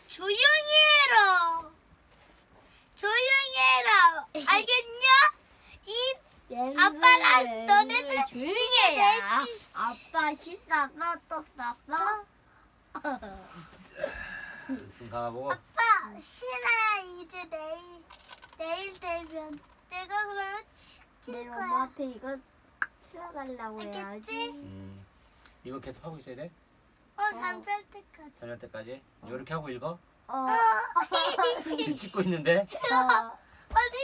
조용히 해라. 조용히 해라. 알겠냐? 아빠랑 너네들 조용히 이게 해야. 내 아빠 신나서 또 나빠. 눈 감아보고. 아빠 신아야 이제 내일 되면 내가 그러면 칠 내가 거야. 엄마한테 이거 들어가려고 해야지. 알겠지? 이거 계속 하고 있어야 돼? 잠잘 때까지. 저녁 때까지? 이렇게 하고 읽어? 지금 찍고 있는데? 어디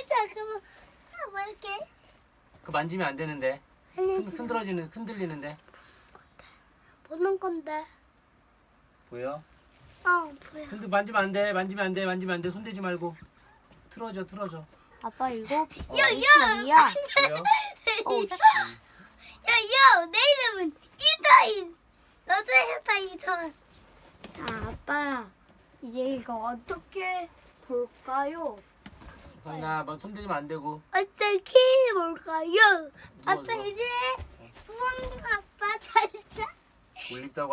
잠깐만 볼게. 그 만지면 안 되는데. 흔들리는데. 보는 건데. 보여? 보여. 만지면 안 돼. 만지면 안 돼. 손대지 말고. 틀어줘. 아빠 이거 야. 시간이야. 보여? 야, 내 이름은 이다인. 너도 해봐 이다인. 아빠 이제 이거 어떻게 볼까요? 서인아, 뭐 손대지면 안 되고. 어떻게 볼까요? 아빠 누워. 이제 부엉 아빠 잘 자. 졸립다고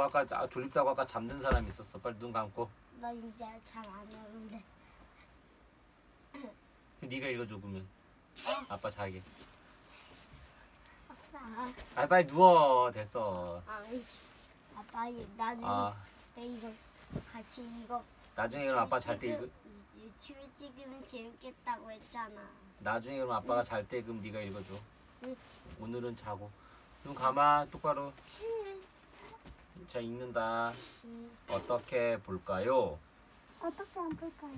아까 잠든 사람 있었어. 빨리 눈 감고. 나 이제 잘 안 오는데. 네가 읽어줘 그러면. 아빠 자게. 아싸. 빨리 누워. 됐어. 아빠 나중에 내 이거 같이 이거 나중에 그럼 아빠 잘 때 읽어. 유튜브 찍으면 재밌겠다고 했잖아. 나중에 그럼 아빠가 잘 때 그럼 네가 읽어줘. 응. 오늘은 자고. 눈 감아 똑바로. 자 읽는다. 어떻게 볼까요? 어떻게 안 볼까요?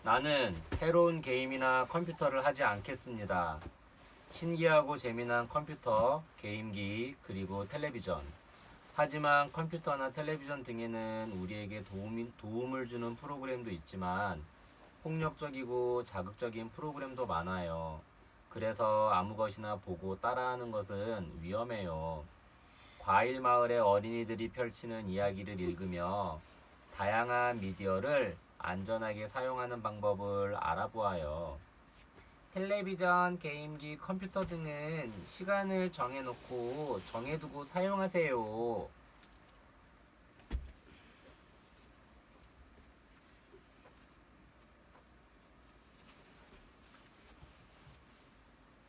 나는 새로운 게임이나 컴퓨터를 하지 않겠습니다. 신기하고 재미난 컴퓨터, 게임기, 그리고 텔레비전. 하지만 컴퓨터나 텔레비전 등에는 우리에게 도움을 주는 프로그램도 있지만 폭력적이고 자극적인 프로그램도 많아요. 그래서 아무 것이나 보고 따라하는 것은 위험해요. 과일마을의 어린이들이 펼치는 이야기를 읽으며 다양한 미디어를 안전하게 사용하는 방법을 알아보아요. 텔레비전, 게임기, 컴퓨터 등은 시간을 정해두고 사용하세요.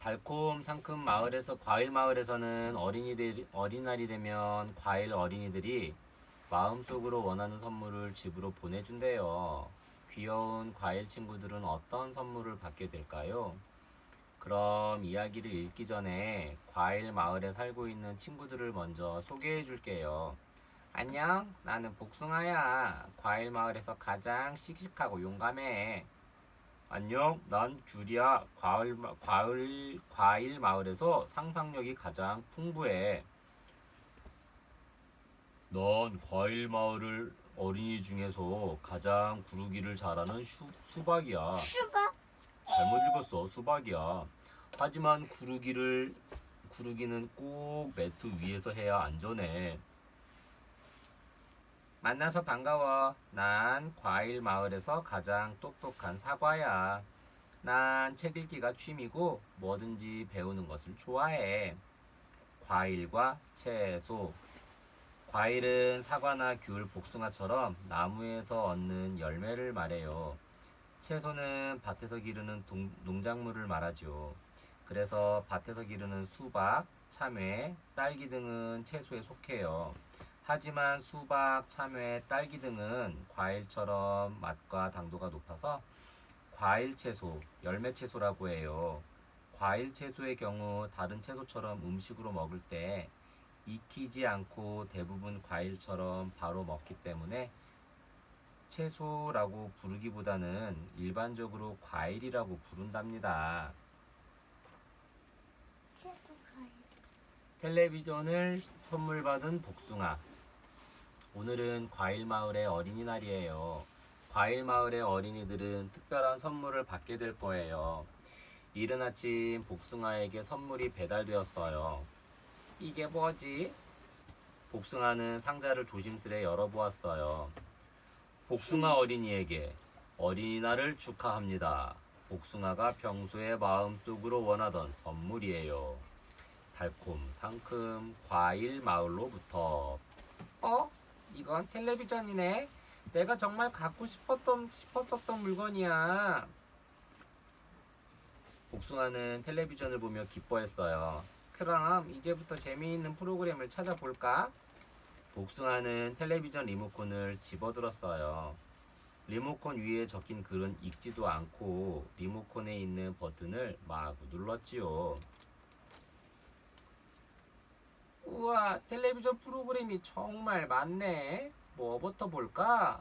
달콤 상큼 과일 마을에서는 어린날이 되면 과일 어린이들이 마음속으로 원하는 선물을 집으로 보내준대요. 귀여운 과일 친구들은 어떤 선물을 받게 될까요? 그럼 이야기를 읽기 전에 과일 마을에 살고 있는 친구들을 먼저 소개해 줄게요. 안녕, 나는 복숭아야. 과일 마을에서 가장 씩씩하고 용감해. 안녕, 난 귤이야. 과일 마을에서 상상력이 가장 풍부해. 넌 과일 마을 어린이 중에서 가장 구르기를 잘하는 수박이야. 수박? 잘못 읽었어. 수박이야. 하지만 구르기는 꼭 매트 위에서 해야 안전해. 만나서 반가워. 난 과일 마을에서 가장 똑똑한 사과야. 난 책 읽기가 취미고 뭐든지 배우는 것을 좋아해. 과일과 채소. 과일은 사과나 귤, 복숭아처럼 나무에서 얻는 열매를 말해요. 채소는 밭에서 기르는 농작물을 말하죠. 그래서 밭에서 기르는 수박, 참외, 딸기 등은 채소에 속해요. 하지만 수박, 참외, 딸기 등은 과일처럼 맛과 당도가 높아서 과일 채소, 열매 채소라고 해요. 과일 채소의 경우 다른 채소처럼 음식으로 먹을 때 익히지 않고 대부분 과일처럼 바로 먹기 때문에 채소라고 부르기보다는 일반적으로 과일이라고 부른답니다. 텔레비전을 선물 받은 복숭아. 오늘은 과일마을의 어린이날이에요. 과일마을의 어린이들은 특별한 선물을 받게 될 거예요. 이른 아침 복숭아에게 선물이 배달되었어요. 이게 뭐지? 복숭아는 상자를 조심스레 열어보았어요. 복숭아 어린이에게 어린이날을 축하합니다. 복숭아가 평소에 마음속으로 원하던 선물이에요. 달콤 상큼 과일 마을로부터. 이건 텔레비전이네. 내가 정말 갖고 싶었었던 물건이야. 복숭아는 텔레비전을 보며 기뻐했어요. 그럼 이제부터 재미있는 프로그램을 찾아볼까? 복숭아는 텔레비전 리모컨을 집어들었어요. 리모컨 위에 적힌 글은 읽지도 않고 리모컨에 있는 버튼을 마구 눌렀지요. 우와, 텔레비전 프로그램이 정말 많네. 뭐부터 볼까?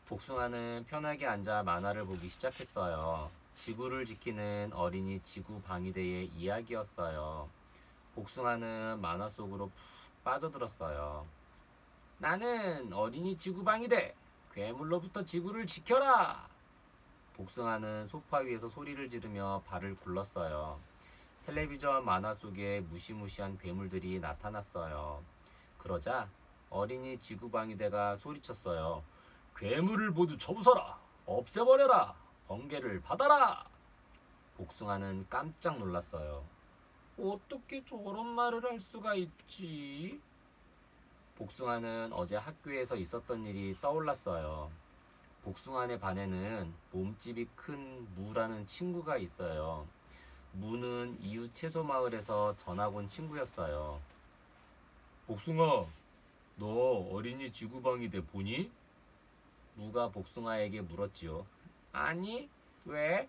복숭아는 편하게 앉아 만화를 보기 시작했어요. 지구를 지키는 어린이 지구방위대의 이야기였어요. 복숭아는 만화 속으로 푹 빠져들었어요. 나는 어린이 지구방위대! 괴물로부터 지구를 지켜라! 복숭아는 소파 위에서 소리를 지르며 발을 굴렀어요. 텔레비전 만화 속에 무시무시한 괴물들이 나타났어요. 그러자 어린이 지구방위대가 소리쳤어요. 괴물을 모두 쳐부숴라! 없애버려라! 번개를 받아라! 복숭아는 깜짝 놀랐어요. 어떻게 저런 말을 할 수가 있지? 복숭아는 어제 학교에서 있었던 일이 떠올랐어요. 복숭아네 반에는 몸집이 큰 무라는 친구가 있어요. 무는 이웃 채소 마을에서 전학 온 친구였어요. 복숭아, 너 어린이 지구방위대 보니? 무가 복숭아에게 물었지요. 아니, 왜?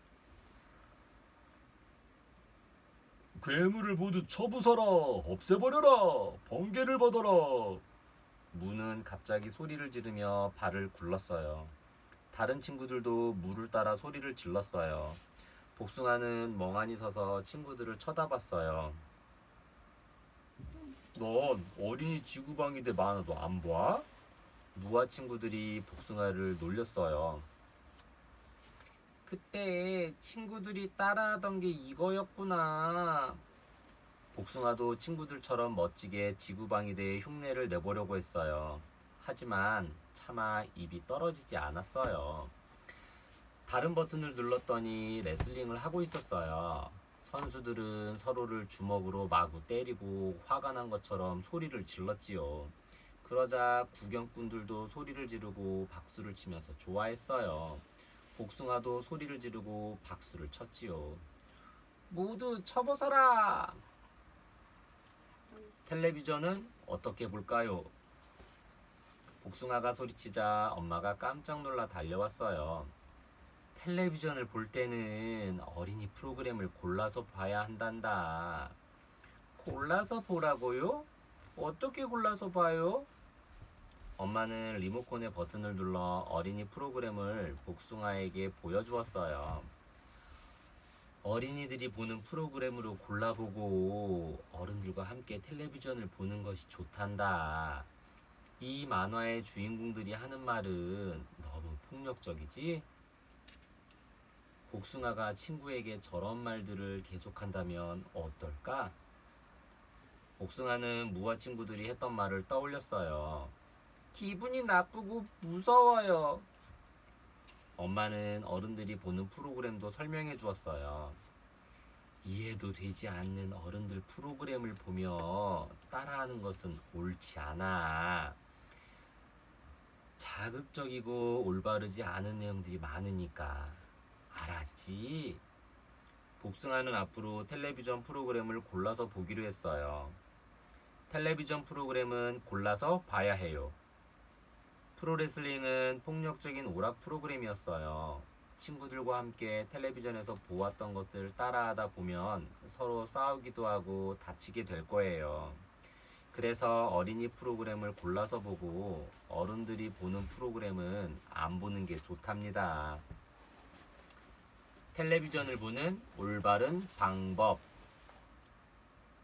괴물을 모두 쳐부숴라! 없애버려라! 번개를 받아라! 무는 갑자기 소리를 지르며 발을 굴렀어요. 다른 친구들도 무를 따라 소리를 질렀어요. 복숭아는 멍하니 서서 친구들을 쳐다봤어요. 넌 어린이 지구방위대 만화도 안 봐? 무와 친구들이 복숭아를 놀렸어요. 그때 친구들이 따라하던 게 이거였구나. 복숭아도 친구들처럼 멋지게 지구방위대의 흉내를 내보려고 했어요. 하지만 차마 입이 떨어지지 않았어요. 다른 버튼을 눌렀더니 레슬링을 하고 있었어요. 선수들은 서로를 주먹으로 마구 때리고 화가 난 것처럼 소리를 질렀지요. 그러자 구경꾼들도 소리를 지르고 박수를 치면서 좋아했어요. 복숭아도 소리를 지르고 박수를 쳤지요. 모두 쳐보서라! 텔레비전은 어떻게 볼까요? 복숭아가 소리치자 엄마가 깜짝 놀라 달려왔어요. 텔레비전을 볼 때는 어린이 프로그램을 골라서 봐야 한단다. 골라서 보라고요? 어떻게 골라서 봐요? 엄마는 리모컨의 버튼을 눌러 어린이 프로그램을 복숭아에게 보여주었어요. 어린이들이 보는 프로그램으로 골라보고 어른들과 함께 텔레비전을 보는 것이 좋단다. 이 만화의 주인공들이 하는 말은 너무 폭력적이지? 복숭아가 친구에게 저런 말들을 계속한다면 어떨까? 복숭아는 무와 친구들이 했던 말을 떠올렸어요. 기분이 나쁘고 무서워요. 엄마는 어른들이 보는 프로그램도 설명해 주었어요. 이해도 되지 않는 어른들 프로그램을 보며 따라하는 것은 옳지 않아. 자극적이고 올바르지 않은 내용들이 많으니까. 알았지? 복숭아는 앞으로 텔레비전 프로그램을 골라서 보기로 했어요. 텔레비전 프로그램은 골라서 봐야 해요. 프로레슬링은 폭력적인 오락 프로그램이었어요. 친구들과 함께 텔레비전에서 보았던 것을 따라하다 보면 서로 싸우기도 하고 다치게 될 거예요. 그래서 어린이 프로그램을 골라서 보고 어른들이 보는 프로그램은 안 보는 게 좋답니다. 텔레비전을 보는 올바른 방법.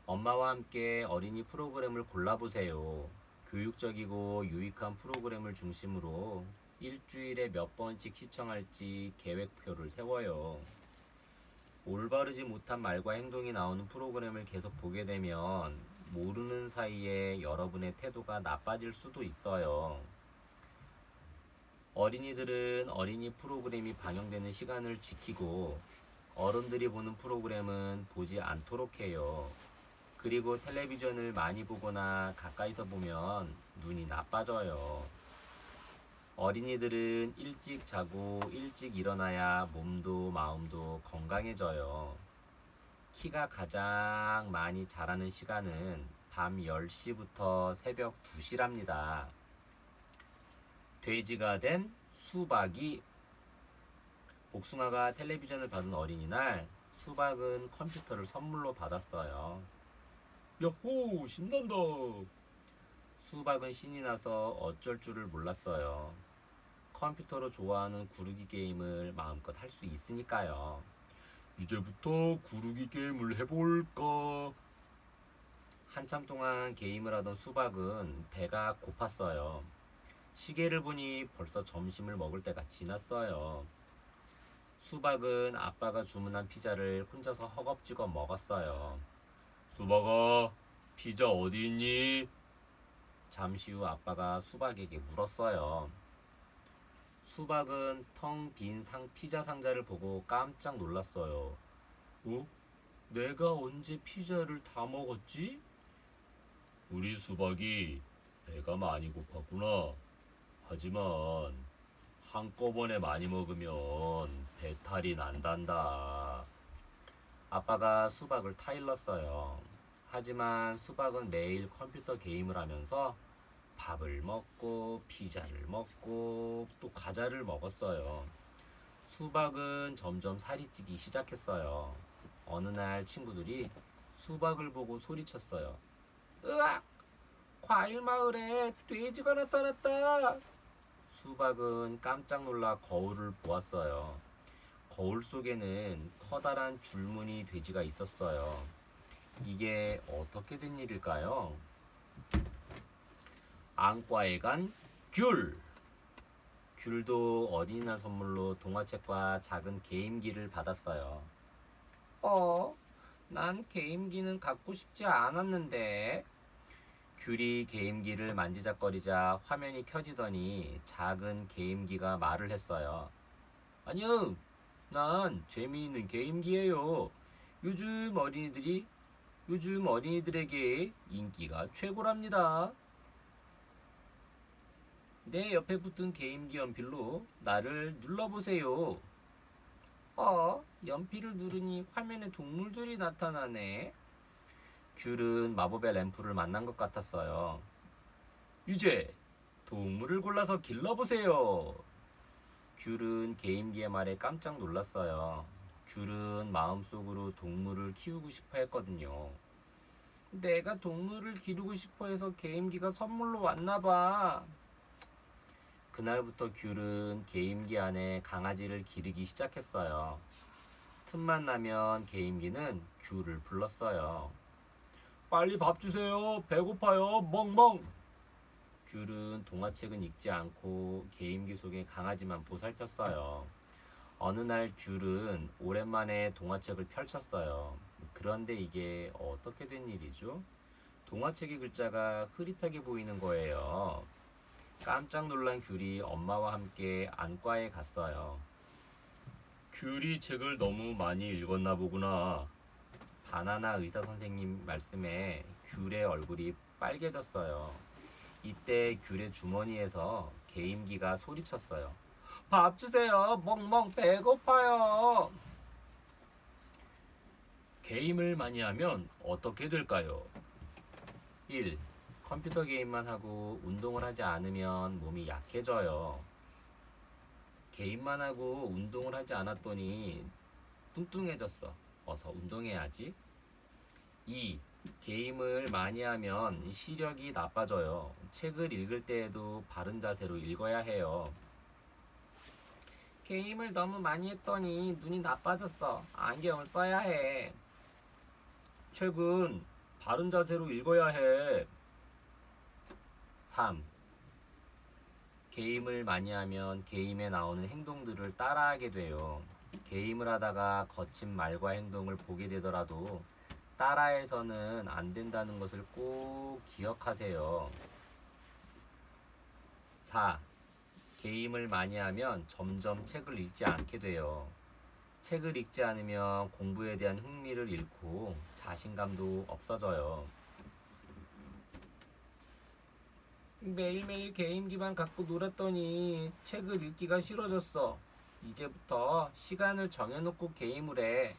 엄마와 함께 어린이 프로그램을 골라보세요. 교육적이고 유익한 프로그램을 중심으로 일주일에 몇 번씩 시청할지 계획표를 세워요. 올바르지 못한 말과 행동이 나오는 프로그램을 계속 보게 되면 모르는 사이에 여러분의 태도가 나빠질 수도 있어요. 어린이들은 어린이 프로그램이 방영되는 시간을 지키고 어른들이 보는 프로그램은 보지 않도록 해요. 그리고 텔레비전을 많이 보거나 가까이서 보면 눈이 나빠져요. 어린이들은 일찍 자고 일찍 일어나야 몸도 마음도 건강해져요. 키가 가장 많이 자라는 시간은 밤 10시부터 새벽 2시랍니다. 돼지가 된 수박이. 복숭아가 텔레비전을 받은 어린이날 수박은 컴퓨터를 선물로 받았어요. 야호, 신난다. 수박은 신이 나서 어쩔 줄을 몰랐어요. 컴퓨터로 좋아하는 구르기 게임을 마음껏 할 수 있으니까요. 이제부터 구르기 게임을 해볼까? 한참 동안 게임을 하던 수박은 배가 고팠어요. 시계를 보니 벌써 점심을 먹을 때가 지났어요. 수박은 아빠가 주문한 피자를 혼자서 허겁지겁 먹었어요. 수박아, 피자 어디 있니? 잠시 후 아빠가 수박에게 물었어요. 수박은 텅 빈 피자 상자를 보고 깜짝 놀랐어요. 어? 내가 언제 피자를 다 먹었지? 우리 수박이 배가 많이 고팠구나. 하지만 한꺼번에 많이 먹으면 배탈이 난단다. 아빠가 수박을 타일렀어요. 하지만 수박은 매일 컴퓨터 게임을 하면서 밥을 먹고 피자를 먹고 또 과자를 먹었어요. 수박은 점점 살이 찌기 시작했어요. 어느 날 친구들이 수박을 보고 소리쳤어요. 으악! 과일 마을에 돼지가 나타났다. 수박은 깜짝 놀라 거울을 보았어요. 거울 속에는 커다란 줄무늬 돼지가 있었어요. 이게 어떻게 된 일일까요? 안과에 간 귤. 귤도 어린이날 선물로 동화책과 작은 게임기를 받았어요. 난 게임기는 갖고 싶지 않았는데. 귤이 게임기를 만지작거리자 화면이 켜지더니 작은 게임기가 말을 했어요. 아니요, 난 재미있는 게임기예요. 요즘 어린이들에게 인기가 최고랍니다. 내 옆에 붙은 게임기 연필로 나를 눌러보세요. 연필을 누르니 화면에 동물들이 나타나네. 귤은 마법의 램프를 만난 것 같았어요. 이제 동물을 골라서 길러보세요. 귤은 게임기의 말에 깜짝 놀랐어요. 귤은 마음속으로 동물을 키우고 싶어 했거든요. 내가 동물을 기르고 싶어 해서 게임기가 선물로 왔나 봐. 그날부터 귤은 게임기 안에 강아지를 기르기 시작했어요. 틈만 나면 게임기는 귤을 불렀어요. 빨리 밥 주세요. 배고파요. 멍멍. 귤은 동화책은 읽지 않고 게임기 속의 강아지만 보살폈어요. 어느 날 귤은 오랜만에 동화책을 펼쳤어요. 그런데 이게 어떻게 된 일이죠? 동화책의 글자가 흐릿하게 보이는 거예요. 깜짝 놀란 귤이 엄마와 함께 안과에 갔어요. 귤이 책을 너무 많이 읽었나 보구나. 바나나 의사 선생님 말씀에 귤의 얼굴이 빨개졌어요. 이때 귤의 주머니에서 게임기가 소리쳤어요. 밥 주세요. 멍멍 배고파요. 게임을 많이 하면 어떻게 될까요? 1. 컴퓨터 게임만 하고 운동을 하지 않으면 몸이 약해져요. 게임만 하고 운동을 하지 않았더니 뚱뚱해졌어. 어서 운동해야지. 2. 게임을 많이 하면 시력이 나빠져요. 책을 읽을 때에도 바른 자세로 읽어야 해요. 게임을 너무 많이 했더니 눈이 나빠졌어. 안경을 써야 해. 책은 바른 자세로 읽어야 해. 3. 게임을 많이 하면 게임에 나오는 행동들을 따라하게 돼요. 게임을 하다가 거친 말과 행동을 보게 되더라도 따라해서는 안 된다는 것을 꼭 기억하세요. 4. 게임을 많이 하면 점점 책을 읽지 않게 돼요. 책을 읽지 않으면 공부에 대한 흥미를 잃고 자신감도 없어져요. 매일매일 게임기만 갖고 놀았더니 책을 읽기가 싫어졌어. 이제부터 시간을 정해놓고 게임을 해.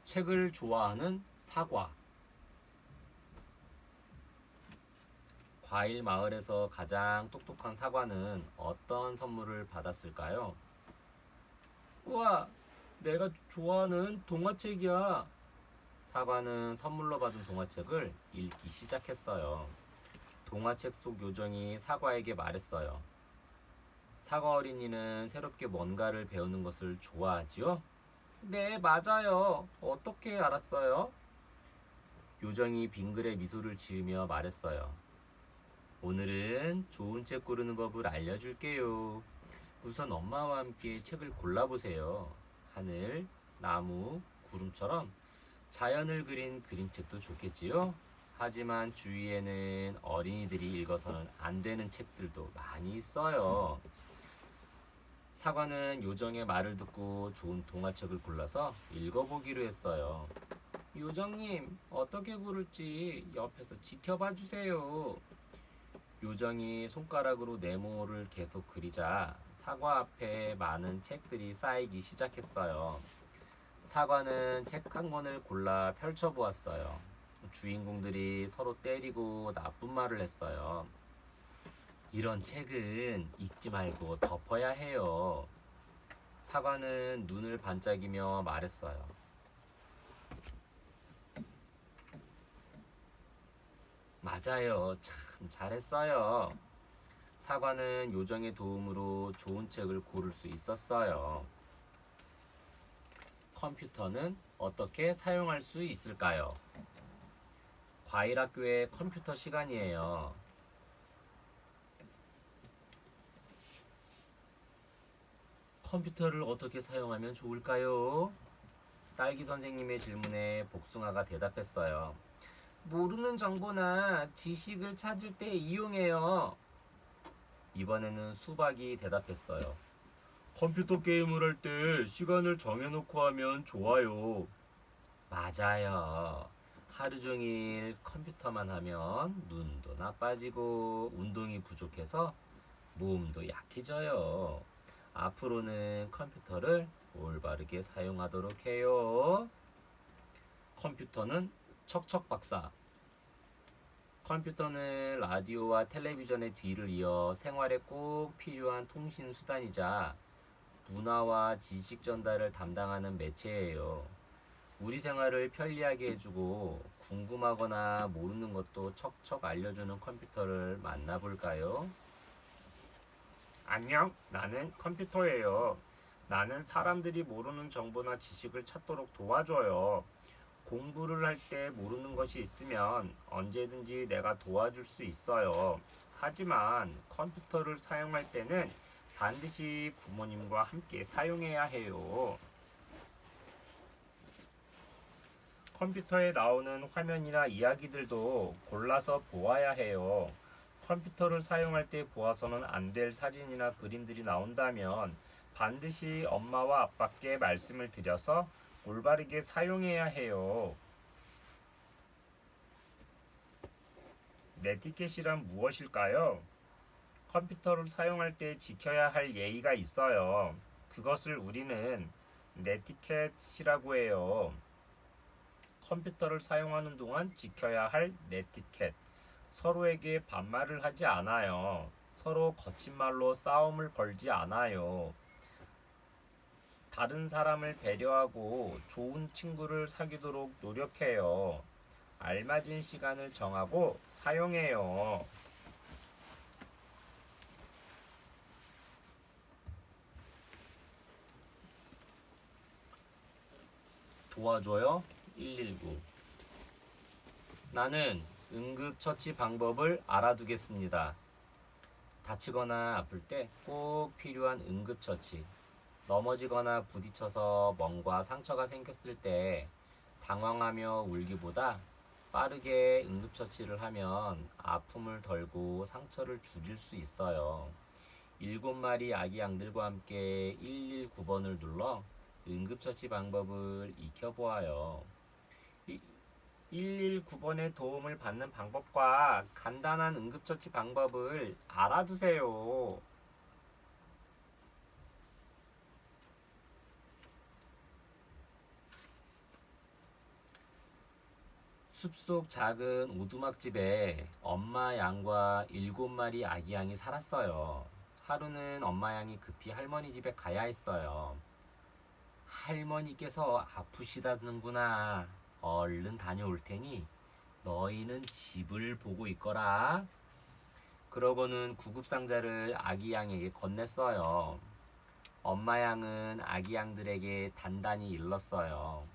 책을 좋아하는 사과. 과일 마을에서 가장 똑똑한 사과는 어떤 선물을 받았을까요? 우와, 내가 좋아하는 동화책이야. 사과는 선물로 받은 동화책을 읽기 시작했어요. 동화책 속 요정이 사과에게 말했어요. 사과 어린이는 새롭게 뭔가를 배우는 것을 좋아하지요? 네, 맞아요. 어떻게 알았어요? 요정이 빙그레 미소를 지으며 말했어요. 오늘은 좋은 책 고르는 법을 알려줄게요. 우선 엄마와 함께 책을 골라보세요. 하늘, 나무, 구름처럼 자연을 그린 그림책도 좋겠지요? 하지만 주위에는 어린이들이 읽어서는 안 되는 책들도 많이 있어요. 사과는 요정의 말을 듣고 좋은 동화책을 골라서 읽어보기로 했어요. 요정님, 어떻게 고를지 옆에서 지켜봐 주세요. 요정이 손가락으로 네모를 계속 그리자 사과 앞에 많은 책들이 쌓이기 시작했어요. 사과는 책 한 권을 골라 펼쳐보았어요. 주인공들이 서로 때리고 나쁜 말을 했어요. 이런 책은 읽지 말고 덮어야 해요. 사과는 눈을 반짝이며 말했어요. 맞아요. 참 잘했어요. 사과는 요정의 도움으로 좋은 책을 고를 수 있었어요. 컴퓨터는 어떻게 사용할 수 있을까요? 과일학교의 컴퓨터 시간이에요. 컴퓨터를 어떻게 사용하면 좋을까요? 딸기 선생님의 질문에 복숭아가 대답했어요. 모르는 정보나 지식을 찾을 때 이용해요. 이번에는 수박이 대답했어요. 컴퓨터 게임을 할 때 시간을 정해놓고 하면 좋아요. 맞아요. 하루 종일 컴퓨터만 하면 눈도 나빠지고 운동이 부족해서 몸도 약해져요. 앞으로는 컴퓨터를 올바르게 사용하도록 해요. 컴퓨터는 척척 박사. 컴퓨터는 라디오와 텔레비전의 뒤를 이어 생활에 꼭 필요한 통신 수단이자 문화와 지식 전달을 담당하는 매체예요. 우리 생활을 편리하게 해주고 궁금하거나 모르는 것도 척척 알려주는 컴퓨터를 만나볼까요? 안녕, 나는 컴퓨터예요. 나는 사람들이 모르는 정보나 지식을 찾도록 도와줘요. 공부를 할 때 모르는 것이 있으면 언제든지 내가 도와줄 수 있어요. 하지만 컴퓨터를 사용할 때는 반드시 부모님과 함께 사용해야 해요. 컴퓨터에 나오는 화면이나 이야기들도 골라서 보아야 해요. 컴퓨터를 사용할 때 보아서는 안 될 사진이나 그림들이 나온다면 반드시 엄마와 아빠께 말씀을 드려서 올바르게 사용해야 해요. 네티켓이란 무엇일까요? 컴퓨터를 사용할 때 지켜야 할 예의가 있어요. 그것을 우리는 네티켓이라고 해요. 컴퓨터를 사용하는 동안 지켜야 할 네티켓. 서로에게 반말을 하지 않아요. 서로 거친 말로 싸움을 걸지 않아요. 다른 사람을 배려하고 좋은 친구를 사귀도록 노력해요. 알맞은 시간을 정하고 사용해요. 도와줘요 119. 나는 응급처치 방법을 알아두겠습니다. 다치거나 아플 때 꼭 필요한 응급처치. 넘어지거나 부딪혀서 멍과 상처가 생겼을 때 당황하며 울기보다 빠르게 응급처치를 하면 아픔을 덜고 상처를 줄일 수 있어요. 7마리 아기 양들과 함께 119번을 눌러 응급처치 방법을 익혀보아요. 119번의 도움을 받는 방법과 간단한 응급처치 방법을 알아두세요. 숲속 작은 오두막집에 엄마 양과 7마리 아기 양이 살았어요. 하루는 엄마 양이 급히 할머니 집에 가야 했어요. 할머니께서 아프시다는구나. 얼른 다녀올 테니 너희는 집을 보고 있거라. 그러고는 구급상자를 아기 양에게 건넸어요. 엄마 양은 아기 양들에게 단단히 일렀어요.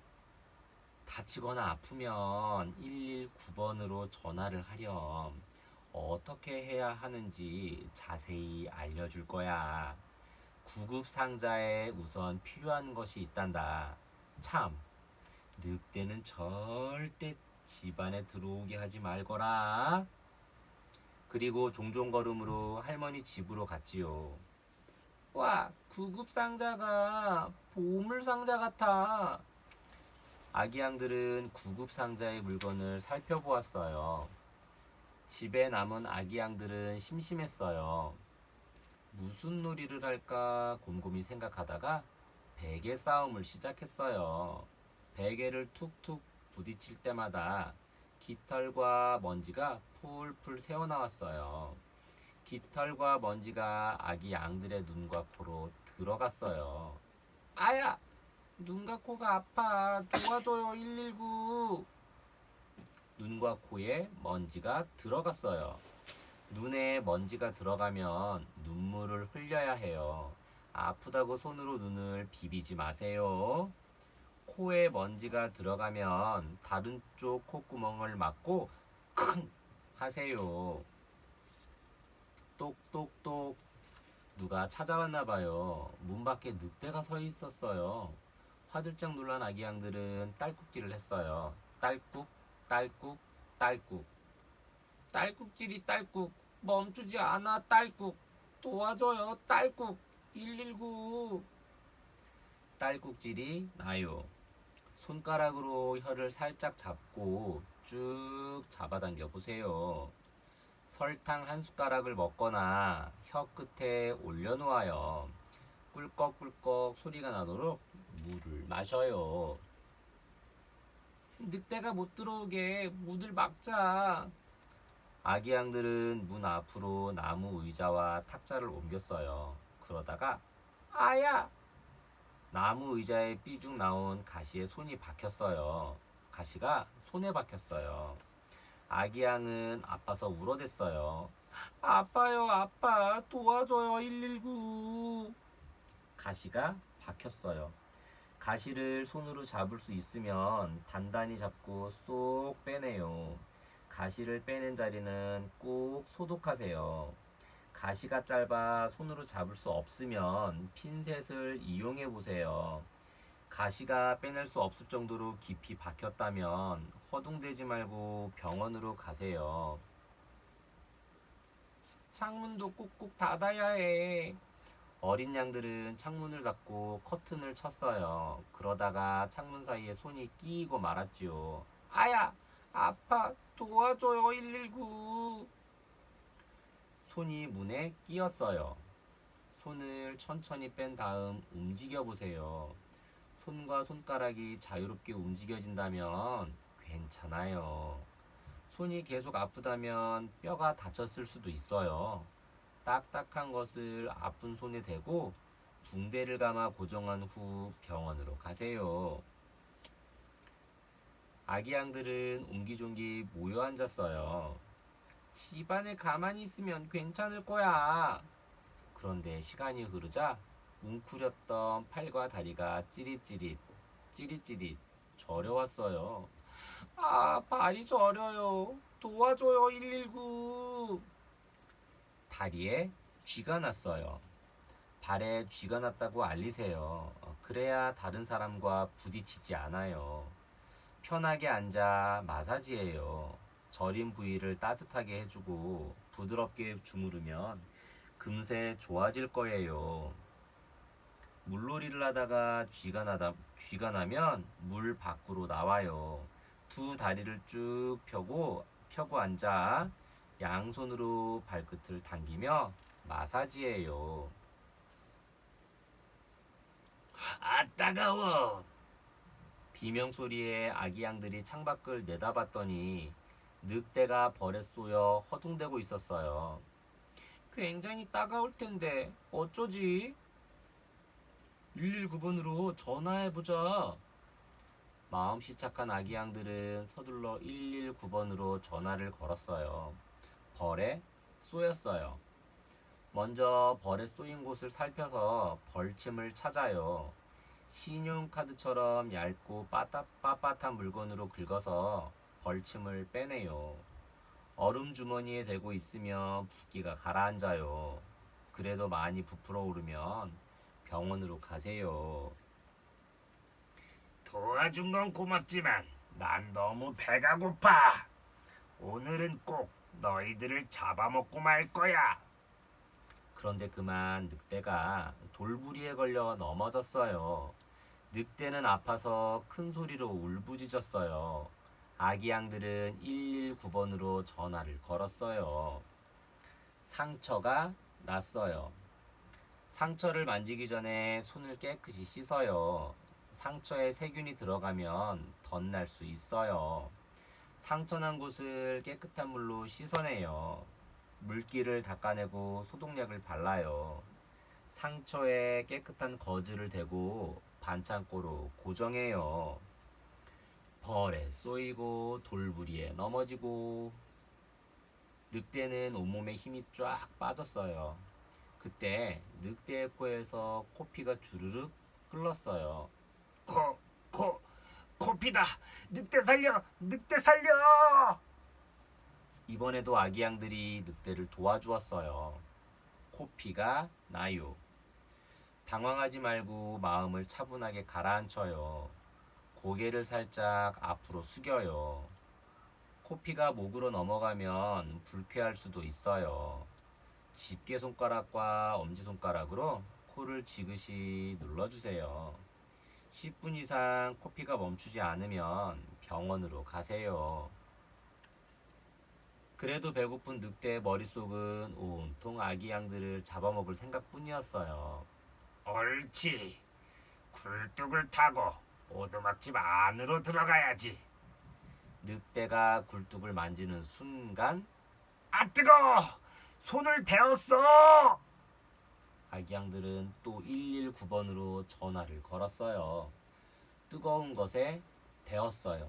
다치거나 아프면 119번으로 전화를 하렴. 어떻게 해야 하는지 자세히 알려줄 거야. 구급상자에 우선 필요한 것이 있단다. 참, 늑대는 절대 집안에 들어오게 하지 말거라. 그리고 종종 걸음으로 할머니 집으로 갔지요. 와, 구급상자가 보물상자 같아. 아기 양들은 구급상자의 물건을 살펴보았어요. 집에 남은 아기 양들은 심심했어요. 무슨 놀이를 할까 곰곰이 생각하다가 베개 싸움을 시작했어요. 베개를 툭툭 부딪힐 때마다 깃털과 먼지가 풀풀 새어나왔어요. 깃털과 먼지가 아기 양들의 눈과 코로 들어갔어요. 아야! 눈과 코가 아파. 도와줘요, 119. 눈과 코에 먼지가 들어갔어요. 눈에 먼지가 들어가면 눈물을 흘려야 해요. 아프다고 손으로 눈을 비비지 마세요. 코에 먼지가 들어가면 다른 쪽 콧구멍을 막고 킁 하세요. 똑똑똑. 누가 찾아왔나 봐요. 문 밖에 늑대가 서 있었어요. 화들짝 놀란 아기 양들은 딸꾹질을 했어요. 딸꾹, 딸꾹, 딸꾹. 딸꾹질이 딸꾹. 멈추지 않아, 딸꾹. 도와줘요, 딸꾹. 119. 딸꾹질이 나요. 손가락으로 혀를 살짝 잡고 쭉 잡아당겨 보세요. 설탕 한 숟가락을 먹거나 혀 끝에 올려놓아요. 꿀꺽꿀꺽 소리가 나도록 물을 마셔요. 늑대가 못 들어오게 문을 막자. 아기 양들은 문 앞으로 나무 의자와 탁자를 옮겼어요. 그러다가 아야! 나무 의자에 삐죽 나온 가시에 손이 박혔어요. 가시가 손에 박혔어요. 아기 양은 아파서 울어댔어요. 아파요, 아파. 도와줘요, 119. 가시가 박혔어요. 가시를 손으로 잡을 수 있으면 단단히 잡고 쏙 빼내요. 가시를 빼낸 자리는 꼭 소독하세요. 가시가 짧아 손으로 잡을 수 없으면 핀셋을 이용해 보세요. 가시가 빼낼 수 없을 정도로 깊이 박혔다면 허둥대지 말고 병원으로 가세요. 창문도 꾹꾹 닫아야 해. 어린 양들은 창문을 닫고 커튼을 쳤어요. 그러다가 창문 사이에 손이 끼이고 말았지요. 아야! 아파! 도와줘요, 119. 손이 문에 끼었어요. 손을 천천히 뺀 다음 움직여 보세요. 손과 손가락이 자유롭게 움직여진다면 괜찮아요. 손이 계속 아프다면 뼈가 다쳤을 수도 있어요. 딱딱한 것을 아픈 손에 대고 붕대를 감아 고정한 후 병원으로 가세요. 아기 양들은 옹기종기 모여 앉았어요. 집안에 가만히 있으면 괜찮을 거야. 그런데 시간이 흐르자 웅크렸던 팔과 다리가 찌릿찌릿 저려왔어요. 아, 발이 저려요. 도와줘요, 119. 다리에 쥐가 났어요. 발에 쥐가 났다고 알리세요. 그래야 다른 사람과 부딪히지 않아요. 편하게 앉아 마사지해요. 저린 부위를 따뜻하게 해주고 부드럽게 주무르면 금세 좋아질 거예요. 물놀이를 하다가 쥐가 나면 물 밖으로 나와요. 두 다리를 쭉 펴고 앉아 양손으로 발끝을 당기며 마사지해요. 아, 따가워. 비명 소리에 아기 양들이 창밖을 내다봤더니 늑대가 벌에 쏘여 허둥대고 있었어요. 굉장히 따가울 텐데 어쩌지? 119번으로 전화해보자. 마음씨 착한 아기 양들은 서둘러 119번으로 전화를 걸었어요. 벌에 쏘였어요. 먼저 벌에 쏘인 곳을 살펴서 벌침을 찾아요. 신용카드처럼 얇고 빳빳한 물건으로 긁어서 벌침을 빼내요. 얼음 주머니에 대고 있으면 붓기가 가라앉아요. 그래도 많이 부풀어 오르면 병원으로 가세요. 도와준 건 고맙지만 난 너무 배가 고파. 오늘은 꼭 너희들을 잡아먹고 말 거야. 그런데 그만 늑대가 돌부리에 걸려 넘어졌어요. 늑대는 아파서 큰 소리로 울부짖었어요. 아기 양들은 119번으로 전화를 걸었어요. 상처가 났어요. 상처를 만지기 전에 손을 깨끗이 씻어요. 상처에 세균이 들어가면 덧날 수 있어요. 상처난 곳을 깨끗한 물로 씻어내요. 물기를 닦아내고 소독약을 발라요. 상처에 깨끗한 거즈를 대고 반창고로 고정해요. 벌에 쏘이고 돌부리에 넘어지고 늑대는 온몸에 힘이 쫙 빠졌어요. 그때 늑대의 코에서 코피가 주르륵 흘렀어요. 코피다. 늑대 살려! 늑대 살려! 이번에도 아기 양들이 늑대를 도와주었어요. 코피가 나요. 당황하지 말고 마음을 차분하게 가라앉혀요. 고개를 살짝 앞으로 숙여요. 코피가 목으로 넘어가면 불쾌할 수도 있어요. 집게 손가락과 엄지손가락으로 코를 지그시 눌러주세요. 10분 이상 코피가 멈추지 않으면 병원으로 가세요. 그래도 배고픈 늑대의 머릿속은 온통 아기 양들을 잡아먹을 생각뿐이었어요. 옳지. 굴뚝을 타고 오두막집 안으로 들어가야지. 늑대가 굴뚝을 만지는 순간, 아, 뜨거워! 손을 대었어! 아기 양들은 또 119번으로 전화를 걸었어요. 뜨거운 것에 데웠어요.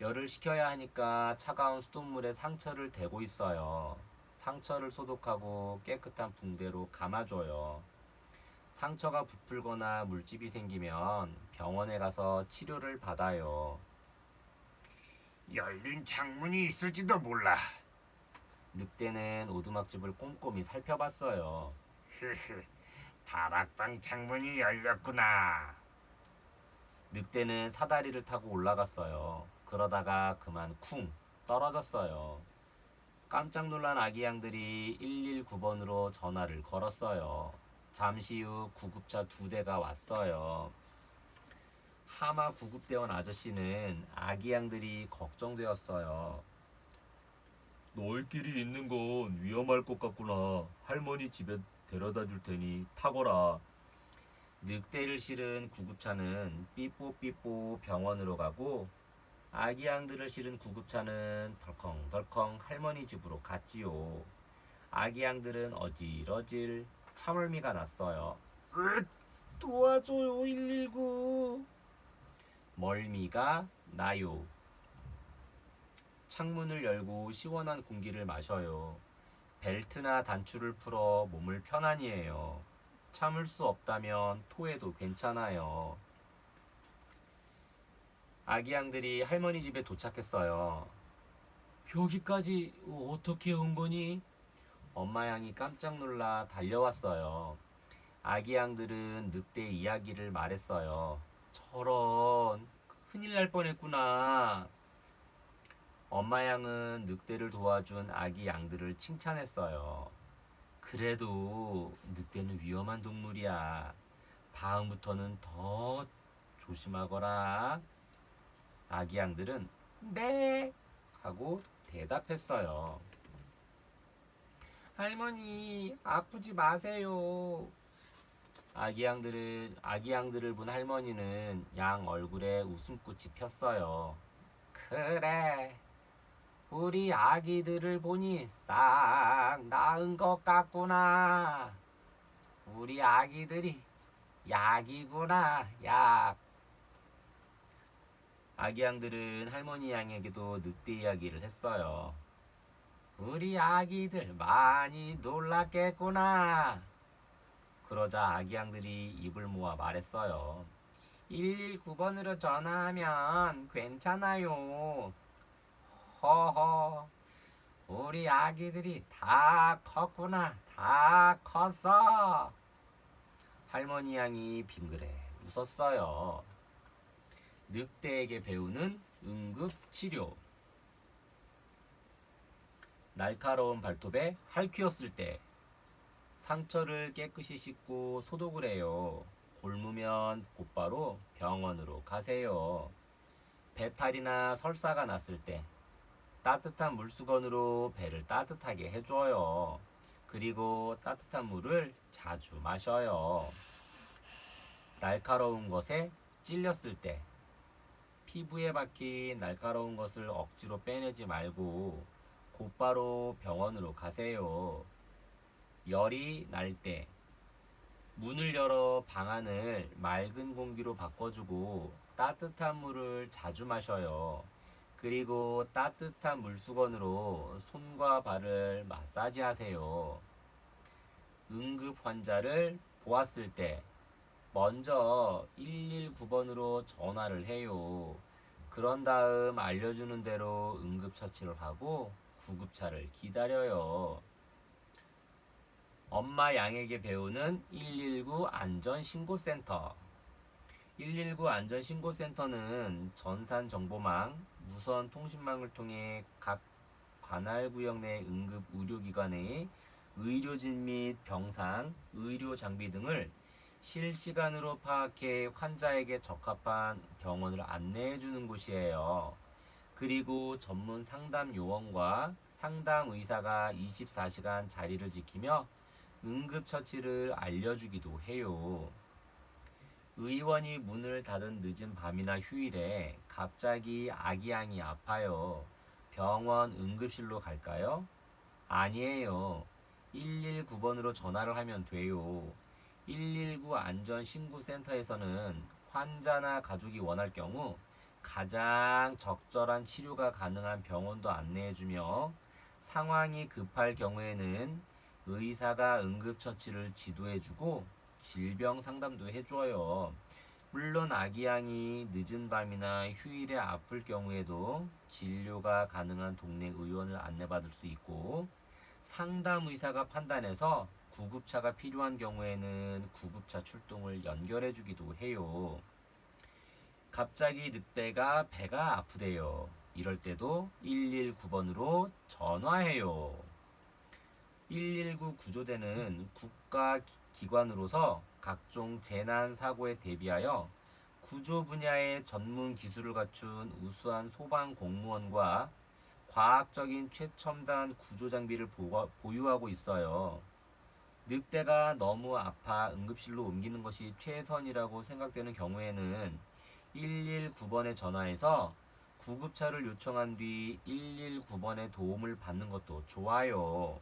열을 식혀야 하니까 차가운 수돗물에 상처를 대고 있어요. 상처를 소독하고 깨끗한 붕대로 감아줘요. 상처가 부풀거나 물집이 생기면 병원에 가서 치료를 받아요. 열린 창문이 있을지도 몰라. 늑대는 오두막집을 꼼꼼히 살펴봤어요. 다락방 창문이 열렸구나. 늑대는 사다리를 타고 올라갔어요. 그러다가 그만 쿵 떨어졌어요. 깜짝 놀란 아기 양들이 119번으로 전화를 걸었어요. 잠시 후 구급차 2대가 왔어요. 하마 구급대원 아저씨는 아기 양들이 걱정되었어요. 너희끼리 있는 건 위험할 것 같구나. 할머니 집에 데려다 줄 테니 타거라. 늑대를 실은 구급차는 삐뽀삐뽀 병원으로 가고 아기 양들을 실은 구급차는 덜컹덜컹 할머니 집으로 갔지요. 아기 양들은 어질어질 참을미가 났어요. 도와줘요 119. 멀미가 나요. 창문을 열고 시원한 공기를 마셔요. 벨트나 단추를 풀어 몸을 편안히 해요. 참을 수 없다면 토해도 괜찮아요. 아기 양들이 할머니 집에 도착했어요. 여기까지 어떻게 온 거니? 엄마 양이 깜짝 놀라 달려왔어요. 아기 양들은 늑대 이야기를 말했어요. 저런, 큰일 날 뻔했구나. 엄마 양은 늑대를 도와준 아기 양들을 칭찬했어요. 그래도 늑대는 위험한 동물이야. 다음부터는 더 조심하거라. 아기 양들은 네 하고 대답했어요. 할머니, 아프지 마세요. 아기 양들을 본 할머니는 양 얼굴에 웃음꽃이 폈어요. 그래, 우리 아기들을 보니 싹 나은 것 같구나. 우리 아기들이 약이구나, 약. 아기 양들은 할머니 양에게도 늑대 이야기를 했어요. 우리 아기들 많이 놀랐겠구나. 그러자 아기 양들이 입을 모아 말했어요. 119번으로 전화하면 괜찮아요. 허허, 우리 아기들이 다 컸구나. 다 컸어. 할머니 양이 빙그레 웃었어요. 늑대에게 배우는 응급치료. 날카로운 발톱에 핥히었을 때 상처를 깨끗이 씻고 소독을 해요. 곪으면 곧바로 병원으로 가세요. 배탈이나 설사가 났을 때 따뜻한 물수건으로 배를 따뜻하게 해줘요. 그리고 따뜻한 물을 자주 마셔요. 날카로운 것에 찔렸을 때 피부에 박힌 날카로운 것을 억지로 빼내지 말고 곧바로 병원으로 가세요. 열이 날 때 문을 열어 방안을 맑은 공기로 바꿔주고 따뜻한 물을 자주 마셔요. 그리고 따뜻한 물수건으로 손과 발을 마사지 하세요. 응급 환자를 보았을 때 먼저 119번으로 전화를 해요. 그런 다음 알려주는 대로 응급처치를 하고 구급차를 기다려요. 엄마 양에게 배우는 119 안전신고센터. 119 안전신고센터는 전산 정보망, 무선 통신망을 통해 각 관할구역 내 응급 의료기관의 의료진 및 병상, 의료 장비 등을 실시간으로 파악해 환자에게 적합한 병원을 안내해 주는 곳이에요. 그리고 전문 상담 요원과 상담 의사가 24시간 자리를 지키며 응급처치를 알려주기도 해요. 의원이 문을 닫은 늦은 밤이나 휴일에 갑자기 아기 양이 아파요. 병원 응급실로 갈까요? 아니에요. 119번으로 전화를 하면 돼요. 119 안전신고센터에서는 환자나 가족이 원할 경우 가장 적절한 치료가 가능한 병원도 안내해주며 상황이 급할 경우에는 의사가 응급처치를 지도해주고 질병 상담도 해줘요. 물론 아기 양이 늦은 밤이나 휴일에 아플 경우에도 진료가 가능한 동네 의원을 안내받을 수 있고 상담 의사가 판단해서 구급차가 필요한 경우에는 구급차 출동을 연결해 주기도 해요. 갑자기 늑대가 배가 아프대요. 이럴 때도 119번으로 전화해요. 119 구조대는 국가기관으로서 각종 재난 사고에 대비하여 구조 분야의 전문 기술을 갖춘 우수한 소방 공무원과 과학적인 최첨단 구조 장비를 보유하고 있어요. 늑대가 너무 아파 응급실로 옮기는 것이 최선이라고 생각되는 경우에는 119번에 전화해서 구급차를 요청한 뒤 119번의 도움을 받는 것도 좋아요.